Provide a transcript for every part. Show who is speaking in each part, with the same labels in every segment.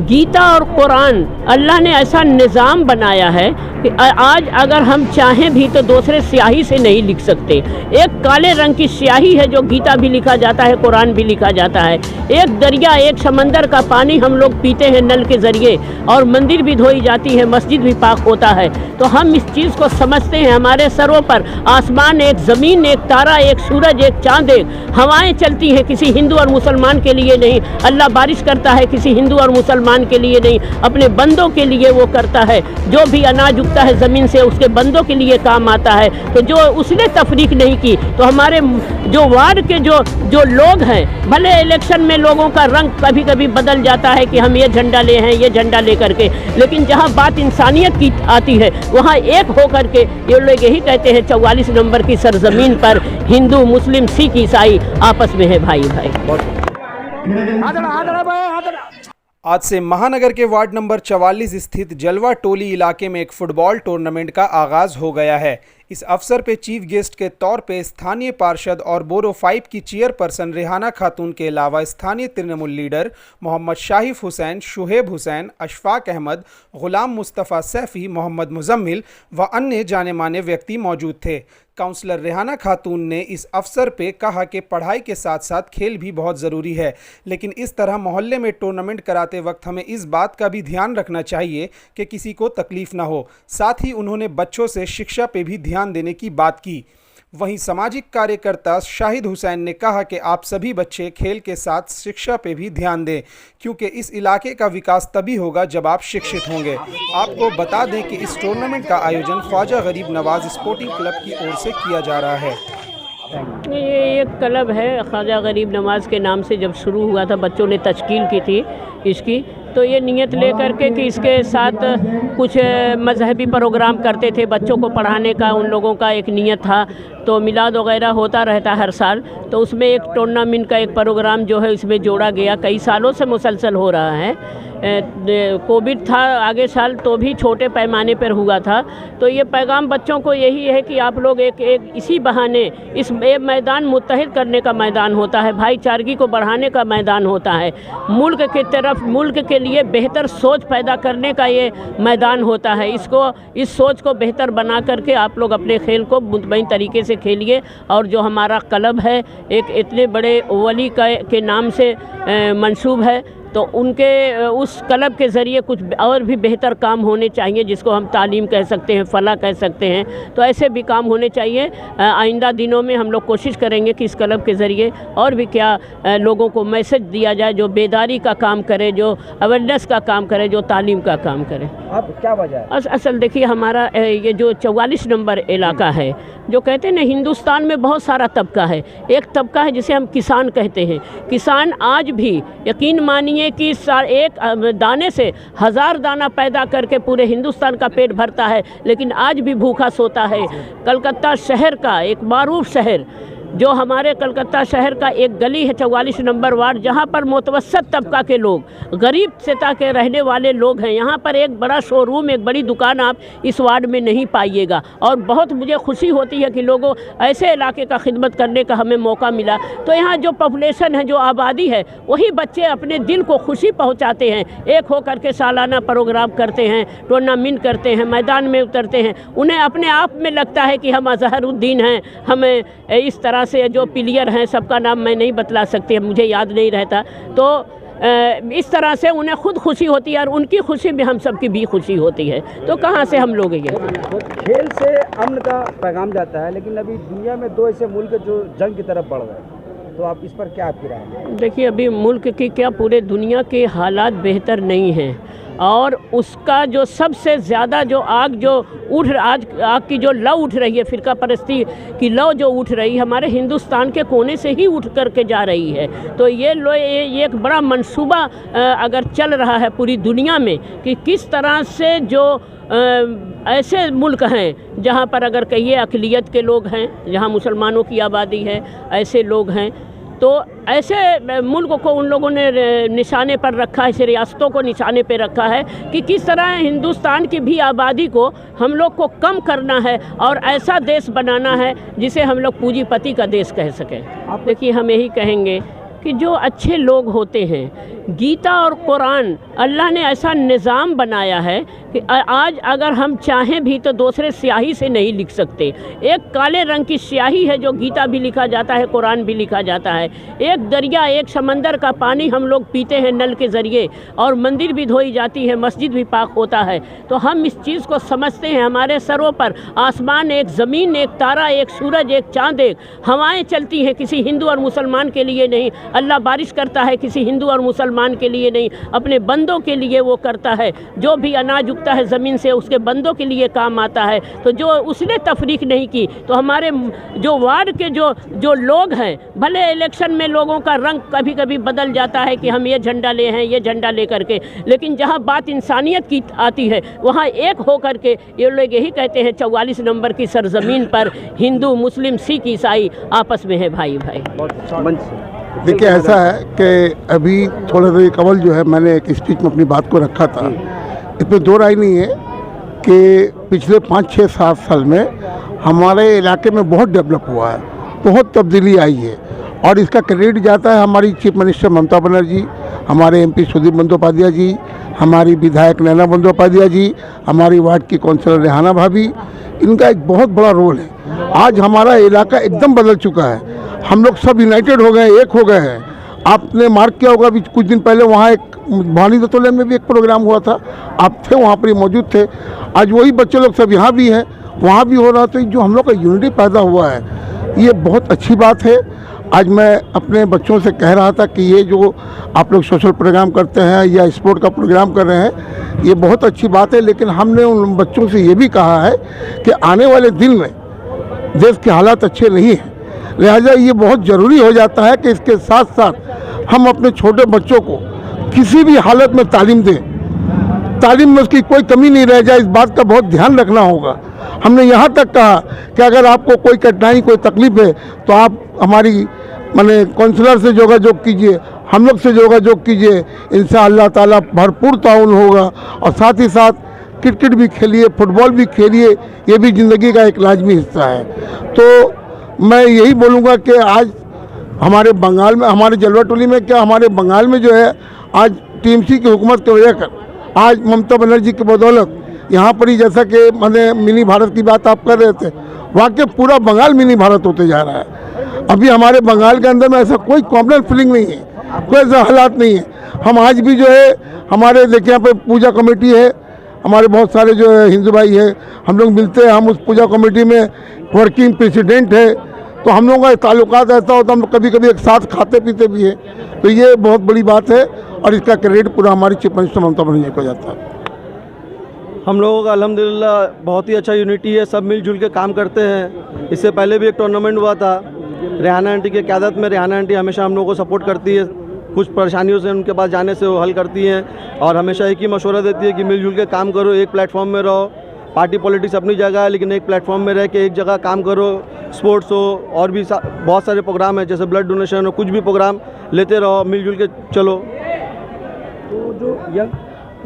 Speaker 1: गीता और कुरान अल्लाह ने ऐसा निज़ाम बनाया है कि आज अगर हम चाहें भी तो दूसरे स्याही से नहीं लिख सकते। एक काले रंग की स्याही है जो गीता भी लिखा जाता है, कुरान भी लिखा जाता है। एक दरिया, एक समंदर का पानी हम लोग पीते हैं नल के ज़रिए, और मंदिर भी धोई जाती है, मस्जिद भी पाक होता है। तो हम इस चीज़ को समझते हैं। हमारे सरों पर आसमान एक, ज़मीन एक, तारा एक, सूरज एक, चाँद एक, हवाएँ चलती हैं किसी हिंदू और मुसलमान के लिए नहीं। अल्लाह बारिश करता है किसी हिंदू और मुसलमान के लिए नहीं, अपने बंदों के लिए वो करता है। जो भी अनाज उगता है ज़मीन से उसके बंदों के लिए काम आता है। तो जो उसने तफरीक नहीं की, तो हमारे जो वार्ड के जो लोग हैं, भले इलेक्शन में लोगों का रंग कभी कभी बदल जाता है कि हम ये झंडा ले हैं, ये झंडा ले करके, लेकिन जहाँ बात इंसानियत की आती है वहाँ एक हो करके ये लोग यही कहते हैं 44 नंबर की सरजमीन पर हिंदू, मुस्लिम, सिख, ईसाई आपस में है भाई भाई।
Speaker 2: आज से महानगर के वार्ड नंबर 44 स्थित जलवा टोली इलाके में एक फुटबॉल टूर्नामेंट का आगाज हो गया है। इस अवसर पे चीफ गेस्ट के तौर पे स्थानीय पार्षद और बोरो 5 की चेयरपर्सन रेहाना खातून के अलावा स्थानीय तृणमूल लीडर मोहम्मद शाहिफ हुसैन, शुहेब हुसैन, अशफाक अहमद, गुलाम मुस्तफ़ा सैफ़ी, मोहम्मद मुजम्मिल व अन्य जाने माने व्यक्ति मौजूद थे। काउंसलर रेहाना खातून ने इस अवसर पे कहा कि पढ़ाई के साथ साथ खेल भी बहुत ज़रूरी है, लेकिन इस तरह मोहल्ले में टूर्नामेंट कराते वक्त हमें इस बात का भी ध्यान रखना चाहिए कि किसी को तकलीफ़ ना हो। साथ ही उन्होंने बच्चों से शिक्षा पे भी ध्यान देने की बात की। वहीं सामाजिक कार्यकर्ता शाहिद हुसैन ने कहा कि आप सभी बच्चे खेल के साथ शिक्षा पे भी ध्यान दें, क्योंकि इस इलाके का विकास तभी होगा जब आप शिक्षित होंगे। आपको बता दें कि इस टूर्नामेंट का आयोजन ख्वाजा गरीब नवाज स्पोर्टिंग क्लब की ओर से किया जा रहा है।
Speaker 1: ये एक क्लब है, ख्वाजा गरीब नवाज के नाम से जब शुरू हुआ था, बच्चों ने तश्कील की थी इसकी, तो ये नियत लेकर के कि इसके साथ कुछ मजहबी प्रोग्राम करते थे, बच्चों को पढ़ाने का उन लोगों का एक नियत था। तो मिलाद वगैरह होता रहता हर साल, तो उसमें एक टूर्नामेंट का एक प्रोग्राम जो है इसमें जोड़ा गया। कई सालों से मुसलसल हो रहा है। कोविड था आगे साल, तो भी छोटे पैमाने पर हुआ था। तो ये पैगाम बच्चों को यही है कि आप लोग एक इसी बहाने इस मैदान मुत्तहिद करने का मैदान होता है, भाईचारगी को बढ़ाने का मैदान होता है, मुल्क के तरफ, मुल्क के लिए बेहतर सोच पैदा करने का ये मैदान होता है। इस सोच को बेहतर बना करके आप लोग अपने खेल को मुतमईन तरीके से खेलिए। और जो हमारा क्लब है एक इतने बड़े वली के नाम से मंसूब है, तो उनके उस क्लब के ज़रिए कुछ और भी बेहतर काम होने चाहिए, जिसको हम तालीम कह सकते हैं, फलाह कह सकते हैं। तो ऐसे भी काम होने चाहिए। आइंदा दिनों में हम लोग कोशिश करेंगे कि इस क्लब के ज़रिए और भी क्या लोगों को मैसेज दिया जाए, जो बेदारी का काम करे, जो अवेयरनेस का काम करे, जो तालीम का काम करे।
Speaker 3: अब क्या वजह है?
Speaker 1: असल देखिए, हमारा ये जो 44 नंबर इलाका है, जो कहते हैं ना, हिंदुस्तान में बहुत सारा तबका है। एक तबका है जिसे हम किसान कहते हैं। किसान आज भी, यकीन मानिए कि एक दाने से 1000 दाना पैदा करके पूरे हिंदुस्तान का पेट भरता है, लेकिन आज भी भूखा सोता है। कलकत्ता शहर का एक मारूफ शहर, जो हमारे कलकत्ता शहर का एक गली है 44 नंबर वार्ड, जहाँ पर मुतवस्सत तबका के लोग, गरीब सतह के रहने वाले लोग हैं। यहाँ पर एक बड़ा शोरूम, एक बड़ी दुकान आप इस वार्ड में नहीं पाइएगा। और बहुत मुझे खुशी होती है कि लोगों ऐसे इलाके का खिदमत करने का हमें मौका मिला। तो यहाँ जो पॉपुलेशन है, जो आबादी है, वही बच्चे अपने दिल को खुशी पहुँचाते हैं। एक होकर के सालाना प्रोग्राम करते हैं, टूर्नामेंट करते हैं, मैदान में उतरते हैं। उन्हें अपने आप में लगता है कि हम अजहरुद्दीन हैं। हमें इस तरह से जो प्लेयर हैं, सबका नाम मैं नहीं बतला सकती, मुझे याद नहीं रहता। तो इस तरह से उन्हें खुद खुशी होती है, और उनकी खुशी में हम सबकी भी खुशी होती है। तो कहाँ से हम लोग ये
Speaker 3: तो खेल से अमन का पैगाम जाता है, लेकिन अभी दुनिया में 2 ऐसे मुल्क जो जंग की तरफ बढ़ गए, तो आप इस पर क्या आपकी राय है?
Speaker 1: देखिए, अभी मुल्क की क्या, पूरे दुनिया के हालात बेहतर नहीं हैं। और उसका जो सबसे ज़्यादा जो आग की जो लौ उठ रही है, फ़िरका परस्ती की लौ जो उठ रही है, हमारे हिंदुस्तान के कोने से ही उठ कर के जा रही है। तो ये एक बड़ा मंसूबा अगर चल रहा है पूरी दुनिया में कि किस तरह से जो ऐसे मुल्क हैं जहाँ पर अगर कहिए अक़लियत के लोग हैं, जहाँ मुसलमानों की आबादी है, ऐसे लोग हैं, तो ऐसे मुल्क को उन लोगों ने निशाने पर रखा है, ऐसे रियासतों को निशाने पर रखा है कि किस तरह हिंदुस्तान की भी आबादी को हम लोग को कम करना है और ऐसा देश बनाना है जिसे हम लोग पूंजीपति का देश कह सकें। देखिए, हम यही कहेंगे कि जो अच्छे लोग होते हैं, गीता और कुरान, अल्लाह ने ऐसा निज़ाम बनाया है कि आज अगर हम चाहें भी तो दूसरे स्याही से नहीं लिख सकते। एक काले रंग की स्याही है जो गीता भी लिखा जाता है, कुरान भी लिखा जाता है। एक दरिया, एक समंदर का पानी हम लोग पीते हैं नल के ज़रिए, और मंदिर भी धोई जाती है, मस्जिद भी पाक होता है। तो हम इस चीज़ को समझते हैं। हमारे सरों पर आसमान एक, ज़मीन एक, तारा एक, सूरज एक, चाँद एक, हवाएँ चलती हैं किसी हिंदू और मुसलमान के लिए नहीं। अल्लाह बारिश करता है किसी हिंदू और मुसलमान के लिए नहीं, अपने बंदों के लिए वो करता है। जो भी अनाज उगता है ज़मीन से उसके बंदों के लिए काम आता है। तो जो उसने तफरीक नहीं की, तो हमारे जो वार्ड के जो लोग हैं, भले इलेक्शन में लोगों का रंग कभी कभी बदल जाता है कि हम ये झंडा ले हैं, ये झंडा ले करके, लेकिन जहाँ बात इंसानियत की आती है वहाँ एक हो करके ये लोग यही कहते हैं 44 नंबर की सरजमीन पर हिंदू, मुस्लिम, सिख, ईसाई आपस में है भाई भाई।
Speaker 4: देखिए, ऐसा है कि अभी थोड़ा देर कबल जो है मैंने एक स्पीच में अपनी बात को रखा था। इसमें दो राय नहीं है कि पिछले 5-6-7 साल में हमारे इलाके में बहुत डेवलप हुआ है, बहुत तब्दीली आई है, और इसका क्रेडिट जाता है हमारी चीफ मिनिस्टर ममता बनर्जी, हमारे MP सुदीप बंदोपाध्याय जी, हमारी विधायक नैना बंदोपाध्याय जी, हमारी वार्ड की काउंसलर रेहाना भाभी। इनका एक बहुत बड़ा रोल है। आज हमारा इलाका एकदम बदल चुका है। हम लोग सब यूनाइटेड हो गए, एक हो गए हैं। आपने मार्क किया होगा, अभी कुछ दिन पहले वहाँ एक भवानी दतोले में भी एक प्रोग्राम हुआ था, आप थे वहाँ पर ही मौजूद थे। आज वही बच्चे लोग सब यहाँ भी हैं, वहाँ भी हो रहा। तो जो हम लोग का यूनिटी पैदा हुआ है, ये बहुत अच्छी बात है। आज मैं अपने बच्चों से कह रहा था कि ये जो आप लोग सोशल प्रोग्राम करते हैं या स्पोर्ट का प्रोग्राम कर रहे हैं, ये बहुत अच्छी बात है, लेकिन हमने उन बच्चों से ये भी कहा है कि आने वाले दिन में देश के हालात अच्छे नहीं हैं, लिहाजा ये बहुत ज़रूरी हो जाता है कि इसके साथ साथ हम अपने छोटे बच्चों को किसी भी हालत में तालीम दें, तालीम में उसकी कोई कमी नहीं रह जाए, इस बात का बहुत ध्यान रखना होगा। हमने यहाँ तक कहा कि अगर आपको कोई कठिनाई, कोई तकलीफ है तो आप हमारी माने काउंसलर से योगायोग कीजिए, हम लोग से योगायोग कीजिए, इंशाअल्लाह ताला भरपूर ताउन होगा। और साथ ही साथ क्रिकेट भी खेलिए, फुटबॉल भी खेलिए, ये भी ज़िंदगी का एक लाजमी हिस्सा है। तो मैं यही बोलूँगा कि आज हमारे बंगाल में, हमारे जलवा टोली में क्या, हमारे बंगाल में जो है आज TMC की हुकूमत की वजह कर, आज ममता बनर्जी की बदौलत यहाँ पर ही, जैसा कि मैंने मिनी भारत की बात आप कर रहे थे, वाकई पूरा बंगाल मिनी भारत होते जा रहा है। अभी हमारे बंगाल के अंदर में ऐसा कोई कॉमनल फीलिंग नहीं है, कोई ऐसा हालात नहीं है। हम आज भी जो है हमारे देखिए यहाँ पे पूजा कमेटी है, हमारे बहुत सारे जो है हिंदू भाई है, हम लोग मिलते हैं, हम उस पूजा कमेटी में वर्किंग प्रेसिडेंट है। तो हम लोगों का ताल्लुकात ऐसा होता है, हम कभी कभी एक साथ खाते पीते भी हैं। तो ये बहुत बड़ी बात है और इसका क्रेडिट पूरा हमारी चीफ मिनिस्टर ममता बनर्जी को जाता है।
Speaker 5: हम लोगों का अल्हम्दुलिल्लाह बहुत ही अच्छा यूनिटी है, सब मिलजुल के काम करते हैं। इससे पहले भी एक टूर्नामेंट हुआ था, रेहाना आंटी की क़यादत में। रेहाना आंटी हमेशा हम लोगों को सपोर्ट करती है, कुछ परेशानियों से उनके पास जाने से वो हल करती हैं, और हमेशा एक ही मशवरा देती है कि मिलजुल के काम करो, एक प्लेटफॉर्म में रहो। पार्टी पॉलिटिक्स अपनी जगह है, लेकिन एक प्लेटफॉर्म में रह के एक जगह काम करो। स्पोर्ट्स हो और भी बहुत सारे प्रोग्राम हैं, जैसे ब्लड डोनेशन हो, कुछ भी प्रोग्राम लेते रहो, मिलजुल के चलो।
Speaker 3: तो जो यंग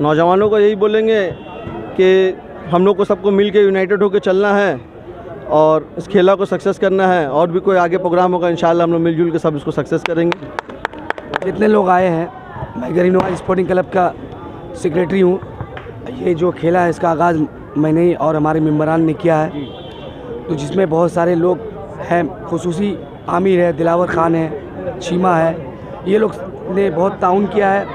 Speaker 5: नौजवानों को यही बोलेंगे कि हम लोग को सबको मिल के यूनाइटेड होकर चलना है और इस खेला को सक्सेस करना है। और भी कोई आगे प्रोग्राम होगा, इंशाल्लाह हम लोग मिलजुल के सब इसको सक्सेस करेंगे।
Speaker 3: जितने लोग आए हैं, मैं गरीब नवाज स्पोर्टिंग क्लब का सेक्रेटरी हूँ। ये जो खेला है इसका आगाज़ मैंने और हमारे मेम्बरान ने किया है, तो जिसमें बहुत सारे लोग हैं, खुसूसी आमिर है, दिलावर ख़ान है, चीमा है, ये लोग ने बहुत ताउन किया है।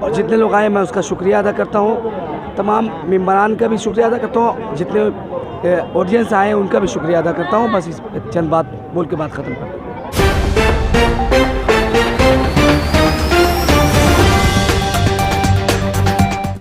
Speaker 3: और जितने लोग आए मैं उसका शुक्रिया अदा करता हूँ, तमाम मेम्बरान का भी शुक्रिया अदा करता हूँ, जितने ऑडियंस आए हैं उनका भी शुक्रिया अदा करता हूँ। बस इस चंद बात बोल के बात ख़त्म करता हूँ।